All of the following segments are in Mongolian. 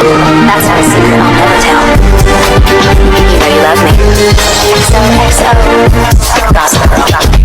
That's not a secret I'll never tell. You know you love me. XOXO. Gossip Girl.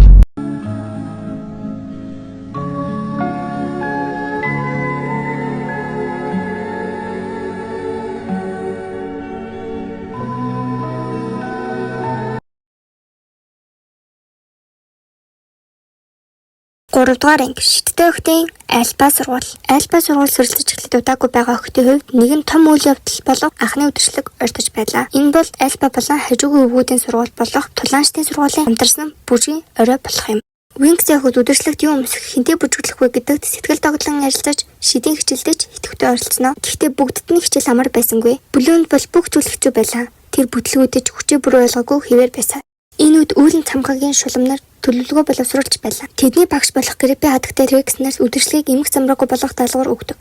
Гуравдугаар анги шидтэй охидын альба сургууль. Альба сургууль суралцж эхлээд удаагүй байгаа охидын хувьд нэгэн том үйл явдал болох анхны үдшилэг ордож байлаа. Энэ бол альба болон хажуугийн өвгүүдийн сургууль болох Тулаанчдын сургуулийн хамтарсан бүжгийн орой болох юм. Wings охид үдшилэгт юу өмсөх хинтээ бүжиглэх вэ гэдэгт сэтгэл догтлон ярилцаж шидийн хичээлдэж идэвхтэй оролцсноо. Гэхдээ бүгдд нь хичээл амар байсангүй. Бүлөөнд бол бүх зүйл хэцүү байлаа. Тэр бүтлгүүдэж хүчээ бүр ойлгоогүй хэвээр байсан. Энэ үед үүлэн цамхагийн шуламнаар төлөвлөгөө боловсруулж байлаа. Тэдний багш болох Гриппи хадагтай Рекснаас үдшилгийг эмх замраагүй болох даалгавар өгдөг.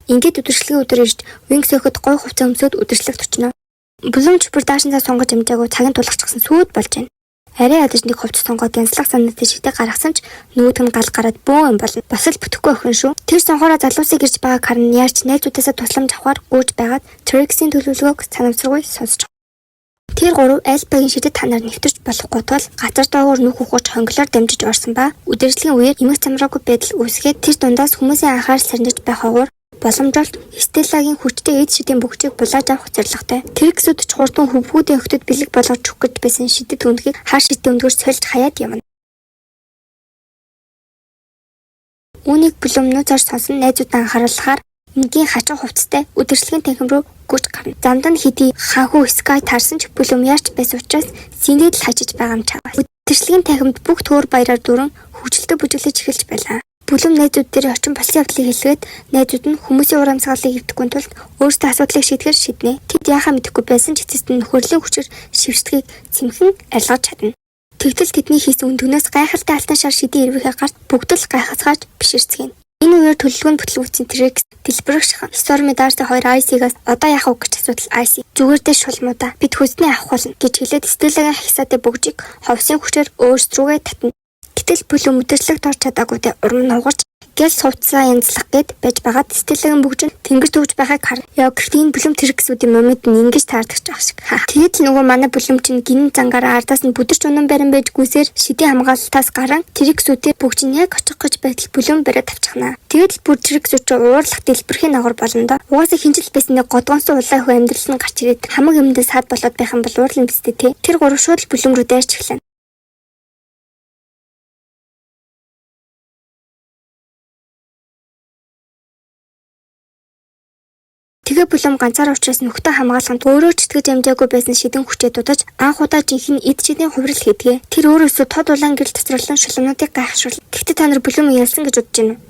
Ингээд үдшилгийн өдөр ирж Wings охид гой хувцас өмсөд үдшилэгт очино. Бүлэмж бүр даашинзаа сонгож амжаагүй цагийн тулгачсан сүйд болж байна. Арай ядаж нэг хувцас сонгоод янзлах санаатай шидэ гаргасан ч нүүд нь гал гараад бөө юм болно. Бас л бүтэхгүй охин шүү. Тэр сонхороо залуусыг ирж байгааг харна яарч найзуудаасаа тусламж авахар гүйж байгаад Trixie-ийн төлөвлөгөөг санамсаргүй сонсож. Тэр гурав альбагийн шидэд танаар нэвтэрч болохгүй тул газар доогоор нүх ухаж хонглоор дамжиж орсон ба үдирслийн үеэр эмх замраагүй байдал үүсгээд тэр дундаас хүмүүсийн анхаарал сарниж байхаагаар боломжолт Стеллагийн хүчтэй эд шидийн бүгжийг булааж авах зорилготой. Триксүүд ч хурдан хөвгүүдийн охидод бэлэг болгож өгөх гэж байсан шидэд хүндгийг хар шидийн өндгөөс сольж хаяад явна. Үүнийг бүлэмнүүцээр сонсон найзуудаа анхааруулахаар энгийн хачаа хувцастай үдирслийн танхим руу гүйж гарна. Замд нь хэдий ханхуу Скай таарсан ч бүлэм яарч байсан учраас синээд л хажиж байгаа юм чаваа. Үдирслийн танхимд бүх төөр баяраар дүүрэн хөвгөлтөд бүжиглэж эхэлж байлаа. Бүлэм найзууд дээр очин болсон явдлыг хэлгээд найзууд нь хүмүүсийн ур амьсгалыг эвдэхгүй тул өөрсдөө асуудлыг шийдэхэр шийднэ. Тэд яахаа мэдэхгүй байсан ч эцэст нь нөхөрлийн хүчээр шившдгийг цэмхэн арилгаж чадна. Тэгтэл тэдний хийсэн үндгнээс гайхалтай алтан шар шидийн ирвэхээ гарт бүгд л гайхацгааж биширцгийн. Энэ үеэр төлөвлөгөөнд бүтлгүүцсэн Трикс дэлбэрэгших Stormy Darcy хоёр Icy-гаас одоо яах вэ гэж асуудал Icy зүгээр дээ шулмуудаа бид хөснөө авах болно гэж хэлээд Стеллагийн хагсаатай бүгжийг ховсын хүчээр өөрсдрүүгээ татна. Гэтэл бүлэм үдирслэгт орч чадаагүй тэ урам нугарч гэл сувцаа янзлах гээд байж байгаад Стеллагийн бүгж нь тэнгэр төвж байхыг харна. Яа гэхдээ энэ бүлэм Триксүүдийн момент нь ингэж таардагч ах шиг. Тэгэд л нөгөө манай бүлэм чинь гинэн зангаараа ардаас нь бүдэрч унан барин байж гүйсээр шидийн хамгаалалтаас гарan Триксүүдийн бүгж нь яг очих гэж байтал бүлэм бариад авчихна. Тэгэд л бүр Триксүүд чинь уурлах дэлбэрхийн нагар болно доо. Угаасаа хинжил байсан нэг годгонсон улаан хөө амьдрал нь гарч ирээд хамаг юмдээ саад болоод байх юм бол уурлан бистэй те. Тэр гурав шууд л бүлэм рүү дайрч эхлэв. Тэгээ бүлэм ганцаараа учраас нөхдөд хамгаалаханд өөрөө ч итгэж амжаагүй байсан шидэн хүчээ дутаж анх удаа жинхэнэ эд шидийн хувирал хийдгээ. Тэр өөрөөсөө тод улаан гэрэл цэцэрлэн шулуунуудыг гайхшруул. Гэхдээ та нар бүлэм ялсан гэж бодож байна уу?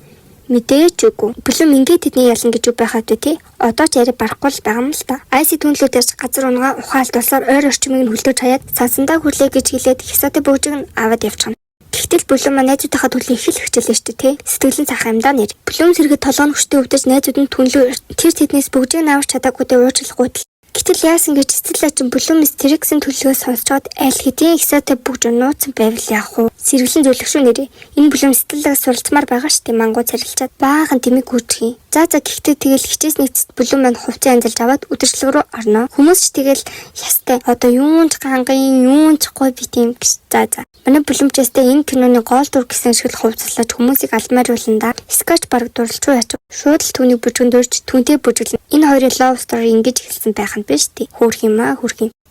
Мэдээж үгүй. Бүлэм ингээд тэдний ялан гэж үг байхад үү те. Одоо ч яри барахгүй л байгаа юм л та. Icy түнлүүд ярьж газар унгаа ухаалт болсоор ойр орчмыг нь хүлдэж хаяад сансандаа хүрлээ гэж хэлээд хисаатай бүгжиг нь аваад явчихна. Гэхдээ бүлэм найзуудынхаа төлөө их л хичээлээ шүү дээ. Сэтгэлэн цаах юм да нэр. Бүлэм сэргэд толгойн хүчтэй өвдөж найзууд нь түнлөө тэр тэднээс бүгжийг авч чадаагүй дэ уучлахгүй л. Гэтэл яасан гэж Стеллагийн бүлэмс Триксийн төлөвлөгөө сонсцоод аль хэдийн ихсаатай бүгж нууцсан байвал яах вэ? Сэргэлэн зөвлөх шүү нэрээ. Энэ бүлэм Стеллагаас суралцмаар байгаа шүү дээ. Мангуу царилчаад баахан тэмиг гүйчих юм. За гэхдээ тэгэл хичээс нэгцэд бүлэм маань хувцас анзалж аваад үдирчлэг рүү орно. Хүмүүс ч тэгэл ястай одоо юунч гангын юунч гой бит юм гэж за. Манай бүлэмчээстэй энэ киноны гол дүр гэсэн шиг л хувцаслаж хүмүүсийг алмаар болно да. Скач бараг дурлж руу яач. Шууд л түүний бүжгэнд дөрж түүнтэй бүжгэлнэ. Энэ хоёрын love story ингэж эхэлсэн байх нь биш тий. Хөөрх юм.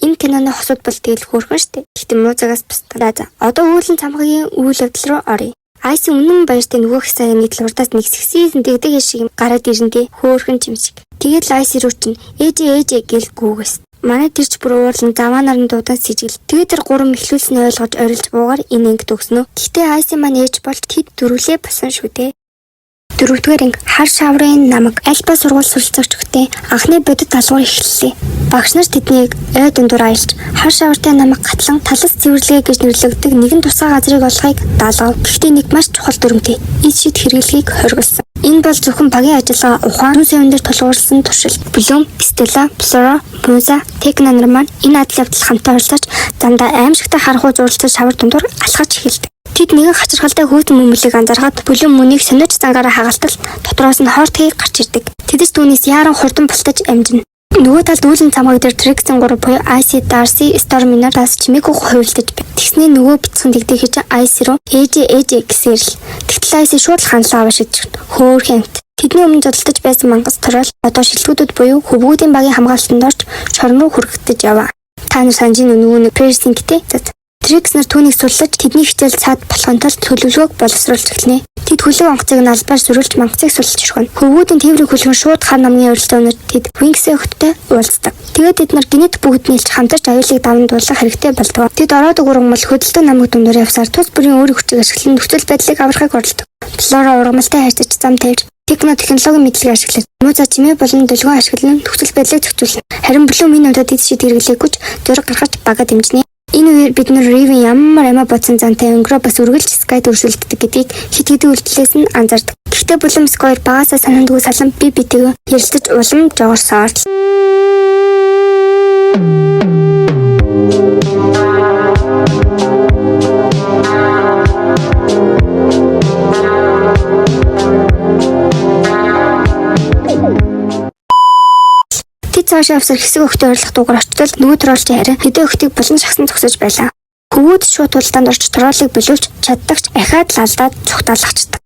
Энэ киноны хосууд бол тэгэл хөөрхөн штэ. Гэхдээ мууцагаас бусдаа за. Одоо үүлэн цамхагийн үйл явдал руу оръё. Icy өмнө баяртай нөгөө хэсгийн нийтлурдаас нэг сексизэн дэгдэг шиг гараад ирэнтэй хөөрхөн юм шиг. Тэгээд Icy руу чинь ээжээ гэл гүүгээс. Манай тэрч бүр уурлан заваанаар нь дуудан сэжигэл. Тэгээд тэр гурван мэхлүүлснээ ойлгож орилж буугаар энэ ангид өгснө. Гэхдээ Icy маань ээж болж тэд дөрүлээ басан шүү дээ. Дөрөвдүгээр анги хар шаврын намаг альба сургууль суралцагч өгтөө анхны бодит даалгавар эхэллээ. Багш нар тэднийг ой дундуур аялж хар шавртай намаг гатлан талас цэвэрлэгээ гэж нэрлэгддэг нэгэн тусгай газрыг олохыг даалгав. Гэхдээ нэг маш чухал дүрмтэй эд шид хэрэглэхийг хориглосон. Энэ бол зөвхөн багийн ажиллагаа ухаан сэвэн дээр тулгуурласан туршил. Бүлэм, Стелла, Flora, Musa, Tekna нар маань энэ адал явдал хамтаа оролцож замдаа аимшигтай харанхуй зурлаж шавар дундуур алхаж эхэлдэг. Тэд нэгэн хачирхалтай хүүтэн мөмөлийг анзаархад бүлэм мөнийг сониуч зангаараа хагалтал дотроос нь хорт хийг гарч ирдэг. Тэдэс түүнээс яаран хурдан бултаж амжина. Нөгөө талд үүлэн цамхаг дээр Триксэн 3 буюу Icy Darcy Storminer тас чимээгүй хувилдаж байна. Тэгснээ нөгөө бяцхан дэгдээ хийж Icy руу ээж гэсээр л. Тэгтэл Icy шууд л хандлага авашиж хөөр хэмт. Тэдний өмнө зодтолдож байсан мангас торол одоо шилжүүлүүд буюу хөвгүүдийн багийн хамгаалтанд орж шорон руу хүргэж яваа. Та нар санаж нөгөө Precinct-тэй Трикснер түүнийг суллаж тэдний хичээл цаад болохын тулд төлөвлөгөөг боловсруулж эхэлнэ. Тэд хөлөг онгоцыг нь албаар зөрүүлж мангацыг суллаж ирхэн. Хөвгүүдийн тээврийн хөлгөн шууд хар намгийн өрөлтөө өнөд тэд Wings-ийн өгтөй уулздаг. Тэгээд тэд нар гинэт бүгд нийлж хамтарч аюулыг даван дуулах хэрэгтэй болдог. Тэд ороод өгөргөмөл хөдөлтөг намыг дундуур явсаар тус бүрийн өөрийн хүчийг ашиглан нөхцөл байдлыг аврахыг оролдог. Флора ургамалтай хайрцаж зам тавьж технологийн мэдлэгийг ашиглаж мууца чимээ болон дөлгөөн ашиглан нөхцөл байдлыг зохицуулна. Харин бүлэм минь удаад эд шид хэрэглээгүйч зураг гаргаж бага дэмжинэ. Энэ үеэр бид нар Raven ямар амиа бодсон зантай өнгөрөө бас үргэлж Sky төрсөлддөг гэдгийг хит хэдэн үйлдэлээс нь анзаардаг. Гэхдээ бүлэм Sky багасаа санаандгүй салан битэйг ярилцаж улам жогорсоор. Цаашаа авсар хэсэг өгтөй ойрлох дуугаар очтол нөгөө троллч харин хэдэн өгтийг болон шахсан зогсож байлаа. Хөвгүүд шууд тултаанд орж троллыг боловч чаддагч ахаад лалдаад цогтоолгачдаг.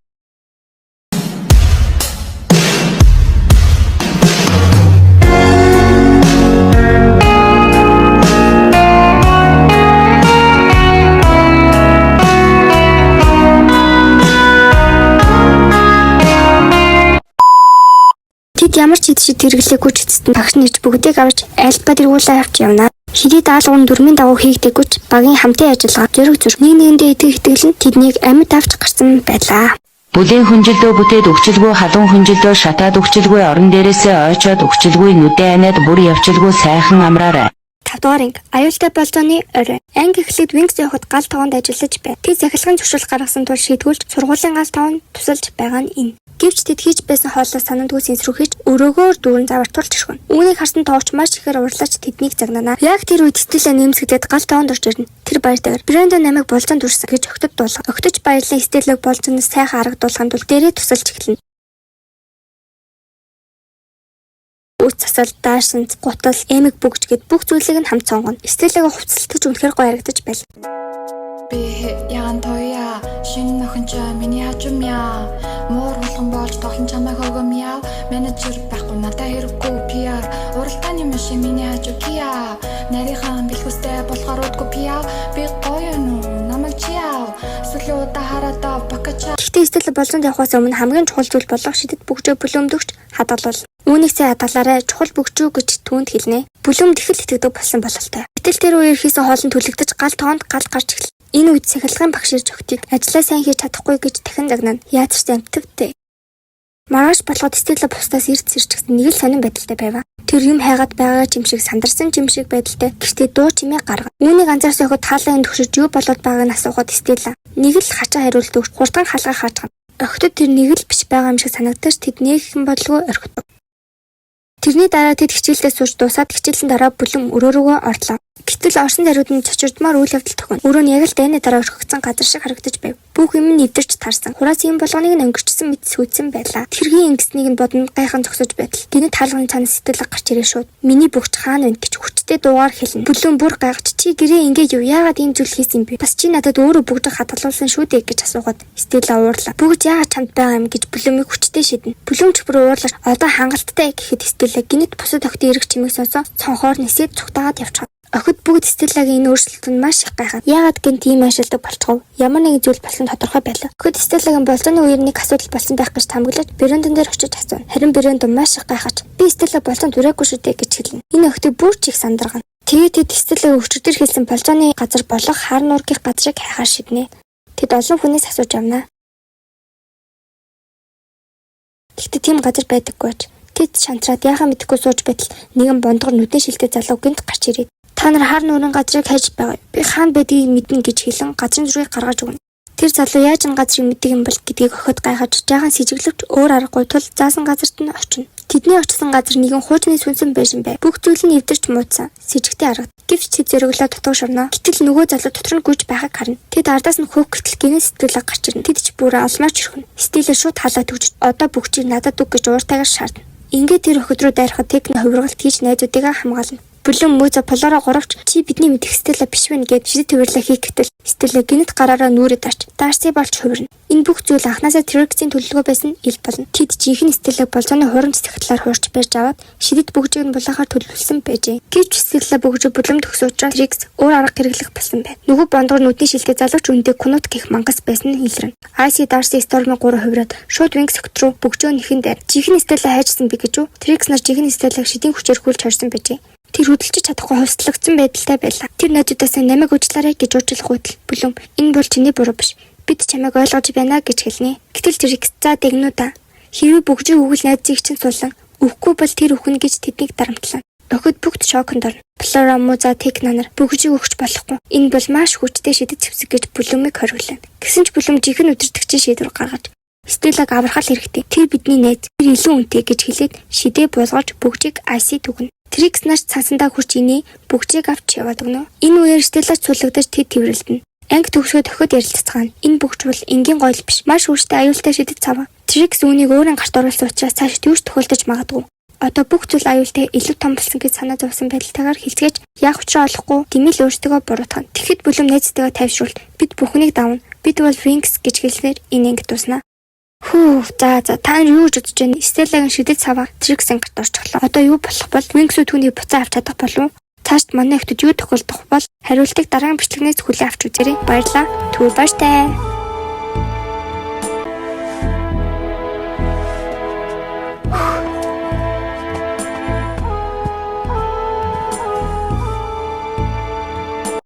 Ямар ч хэдшид хэрэглээгүй ч эцэст нь багш нэрч бүгдийг авч альба дэргүүлээ авч явна. Хэдий даалгавар дөрмийн дагуу хийгдэггүй ч багийн хамтын ажиллагаа зөрөг зөрг нэгэндээ итгэл тэднийг амьд авч гарсан байлаа. Бүлийн хүнжилдөө бүтээд өгчилгүй халуун хүнжилдөө шатаад өгчилгүй орон дээрээсээ ойчоод өгчилгүй нүдэн анаад бүр явчилгүй сайхан амраарай. 5 дугаар анги аюултай болзооны орой. Анги эхлээд Wings явахад гал таванд ажиллаж байв. Тэд захилгын зөвшөөрөл гаргасан тул шийдгүүлж сургуулийн гал таванд тусалж байгаа нь энэ. Гэвч тэд хийж байсан хоолой санаандгүй сэнсрүүхэж өрөөгөөр дүүрэн завартуулж ирхэн. Үүнийг харсан тоогч маш ихээр урлаач тэднийг загнана. Яг тэр үед Стелла нэмсгэдэд гал таванд орж ирнэ. Тэр баяртайгаар Брендон намайг болзоонд үрсэн гэж өгтөд дуулга. Өгтөж баярлан Стеллаг болзооноос сайхан аргадуулахын тулд дээрээ тусалж эхэлнэ. Үс засал, даашинц, гутал, эмэг бүгж гэд бүх зүйлийг нь хамт сонгоно. Стеллага хувцалтаж үнэхээр гоё харагдаж байл. Би яан тоя шинэ нөхөн ч миний хажумя муур болгон болж тоглон чамайг өгөмяа менежер байхгүй надад хэрэггүй PR уралдааны машин миний хажуу Kia нарийнхан бэлхүүстэй болохоор удгүй PR би гоё нү намайг чиав сүлийн удаа хараад бакача. Гэхдээ Стелла болзоонд явахаас өмнө хамгийн чухал зүйл болох шидэд бүгжээ бүлөмдөгч хадгалуул. Үүнийхээ хадгалаарай чухал бүгжүү гэж түүнд хэлнэ. Бүлөмд их л итгэдэг болсон бололтой. Гэтэл тэр үеэр хийсэн хоолнд төлөгдөж гал тоонд гал гарч эхэллээ. Энэ үед сахилгын багш ирж өгтийг ажиллаа сайн хийж чадахгүй гэж дахин загнана. Яаж ч амтдагтэй. Маргааш болоход Стелла бусдаас ирчихсэн нэг л сонирн байдалтай байва. Тэр юм хайгаад байгаа юм шиг сандарсан юм шиг байдалтай. Гэхдээ дуу чимээ гаргана. Үүнийг анзаарсан хөхөд хаалгын төгшөж юу болоод байгааг нь асуухад Стелла нэг л хачаа хариулт өгч хурдан хаалгаа хаачгана. Охтод тэр нэг л биш байгаа юм шиг санагдаж тэд нэгхэн бодлого орхидог. Тэрний дараа тэд хичээлдээ сууж дуусаад хичээлийн дараа бүлэм өрөөрөө орлоо. Гэтэл орсон даруйд нь цочирдмаар үйл явдал тохино. Өрөө нь яг л дайны дараа өрхөгдсөн газар шиг харагдаж байв. Бүх юм нь нэвдэрч таарсан. Хураас юм болгоныг нь өнгөрчсөн мэт сүйдсэн байлаа. Тэргийн ингэснийг нь бодонд гайхан зогсож байтал гинэт хаалганы цаанаас сэтгэл гарч ирээ шууд. Миний бүгч хаана вэ гэж хүчтэй дуугаар хэлнэ. Бүлэм бүр гайхаж чи гэрээ ингээ юу яагаад ийм зүйл хийсэн бэ? Бас чи надад өөрөө бүгд хадгалуулсан шүү дээ гэж асуухад Стелла уурлаа. Бүгд яагаад чамд байгаа юм гэж бүлэмийг хүчтэй шийднэ. Бүлэмч бүр уурлаж одоо хангалттай гэхэд Стелла гинэт бусад охтын эрэг чимээг сонсон цонхоор нисээд цугтаагаад явчихав. Охид бүгд Стеллагийн энэ өөрчлөлтөнд маш их гайхаад яагаад гэн тийм ажилтдаг болчихов? Ямар нэгэн зүйл болсон тодорхой байлаа. Охид Стеллагийн болзооны үеэр нэг асуудал болсон байх гэж тамгаглаж Брендон дээр очиж асуув. Харин Брендон маш их гайхаж би Стелла болзоонд үрээгүй шүү дээ гэж хэлнэ. Энэ охидыг бүр ч их сандаргана. Тэгээд тэд Стеллагийн өчигдөр хэлсэн болзооны газар болох хар нуургих газрыг хайхаар шиднэ. Тэд олон хүнээс асууж явна. Гэхдээ тийм газар байдаггүй ч тэд шантраад яхаа мэдэхгүй сууж байтал нэгэн бондгор нүдэн шилтэй залуу гинт гарч ирээд та нар хар нуурын газрыг хайж байгаа. Би хаана байдгийг мэднэ гэж хэлэн газрын зургийг гаргаж өгнө. Тэр залуу яаж н газрыг мэддэг юм бол гэдгийг охид гайхаж жаахан сэжиглэвч өөр аргагүй тул заасан газарт нь очино. Тэдний очсон газар нэгэн хуучны сүнсэн байшин бай. Бүх зүйл нь эвдэрч муудсан. Сэжигтэй арга. Гэвч тэд зөрөглөө дутуушрно. Гэтэл нөгөө залуу дотор нь гүйж байхаг харна. Тэд ардаас нь хөөх гэтэл гинэ сэтгэлэг гарч ирнэ. Тэд ч бүрээ олмооч ирхэн. Стилээ шууд халаа төгж одоо бүгчийг надад үг гэж ууртайгаар шаардна. Ингээд тэр охид руу дайрахад техно хувиргалт хийж найзуудыгаа хамгаална. Бүлэм мөзө полоро горовч чи бидний мэдих Стелла биш вэ гэд шидэт төвөрлө хийх гэтэл Стелла гинэт гараараа нүрээд арч Дарси болж хувирна. Энэ бүх зүйл анханасаа Триксийн төлөвлөгөө байсан ил болно. Тэд жинхэнэ Стеллаг болцооны хурамч сэтгэлээр хуурч барьж аваад шидэт бүгжийг нь булаахаар төлөвлөсөн байжээ. Гэвч Стелла бүгжийг бүлэм төгсөж учраас Трикс өөр арга хэрэглэх болсон байна. Нөгөө бондгор нүдний шилдэг залууч үндэ Кунут гэх мангас байсан нь илэрнэ. Айси Дарси Стормын 3 хувираад шууд Винкс өгт рүү бүгжөө нэхэн дээр жинхэнэ Стелла хайжсан би гэж үү? Трикс нар жинхэнэ Стеллаг шидийн хүчээр хүлж харсан байжээ. Тэр хөдөлж чадахгүй хувцлагдсан байдалтай байлаа. Тэр найзуудаасаа намайг уучлаарай гэж уучлах үтэл бүлэм энэ бол чиний буруу биш. Бид чамайг ойлгож байна гэж хэлнэ. Гэтэл Трикс за дэгнүү та. Хэрвээ бүгжийг өгөл найзыг чинь суулан өгөхгүй бол тэр өхнө гэж тэднийг дарамтлаа. Охид бүгд шоконд орно. Флора Муза Техна нар бүгжийг өгч болохгүй. Энэ бол маш хүчтэй шидэт зэвсэг гэж бүлэмийг хориглоно. Гэсэн ч бүлэм жинхэнэ үдирдэгчийн шийдвэр гаргаж Стеллаг аврахал хэрэгтэй. Тэр бидний найз. Тэр илүү үнэтэй гэж хэлээд шидээ буулгаж бүгжийг Айси дүгнэ. Трикс нар цаасандаа хурж инээ бүгжийг авч яваад өгнө. Энэ үеэр Стеллач цулагдаж тэд тэрвэрлэнэ. Анги төгсгөө тохиод ярилццгаана. Энэ бүгж бол энгийн гоёл биш. Маш хүчтэй аюултай шидэт цаваа. Трикс үүнийг өөрийн гарт оруулсан учраас цаашид юу ч тохиолдож магадгүй. Одоо бүх зүйл аюултай илүү том болсон гэж санаа зовсон байдалтайгаар хэлцгээж яах учраа олохгүй димэл өөртөө буруутгана. Тэгэхэд бүлэм найзтайгаа тайвшруулт бид бүхнийг давна. Бид бол Винкс гэж хэлснээр энэ анги дуусна. За та нар юу гэж бодож байна? Стеллагийн шидэт цаваа Триксийн гарт орчихлоо. Одоо юу болох бол Винкс түүний буцаа авч чадах болов уу? Цаашд манай ихтэд юу тохиолдох бол хариултыг дараагийн бичлэгнээс хүлээн авч үзээрэй. Баярлалаа. Түр баяртай.